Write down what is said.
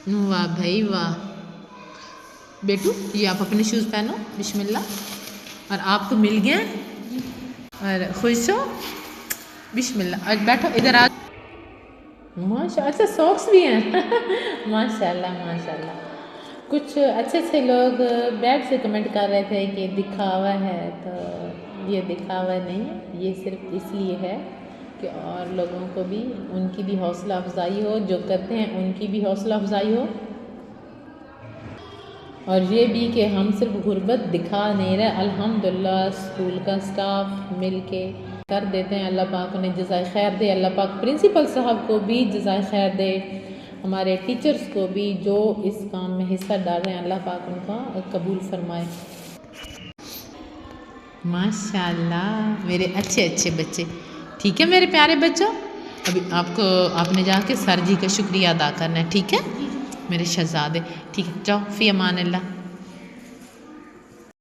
वाह भाई वाह। बेटू ये आप अपने शूज़ पहनो, बिस्मिल्लाह। और आपको मिल गया और खुश हो, बिस्मिल्लाह। और बैठो इधर आ। माशा, अच्छा सॉक्स भी हैं माशाल्लाह माशाल्लाह। कुछ अच्छे अच्छे लोग बैठ से कमेंट कर रहे थे कि दिखावा है, तो ये दिखावा नहीं है, ये सिर्फ इसलिए है कि और लोगों को भी, उनकी भी हौसला अफजाई हो, जो करते हैं उनकी भी हौसला अफजाई हो, और ये भी कि हम सिर्फ गुर्बत दिखा नहीं रहे। अल्हम्दुलिल्लाह स्कूल का स्टाफ मिल के कर देते हैं। अल्लाह पाक उन्हें जज़ाए खैर दे, अल्लाह पाक प्रिंसिपल साहब को भी जज़ाए खैर दे, हमारे टीचर्स को भी जो इस काम में हिस्सा डाल रहे हैं, अल्लाह पाक उनका कबूल फरमाए। माशाल्लाह मेरे अच्छे अच्छे बच्चे। ठीक है मेरे प्यारे बच्चों, अभी आपने जाके सर जी का शुक्रिया अदा करना है, ठीक है मेरे शहजादे। ठीक है, जाओ फ़ी अमान अल्लाह।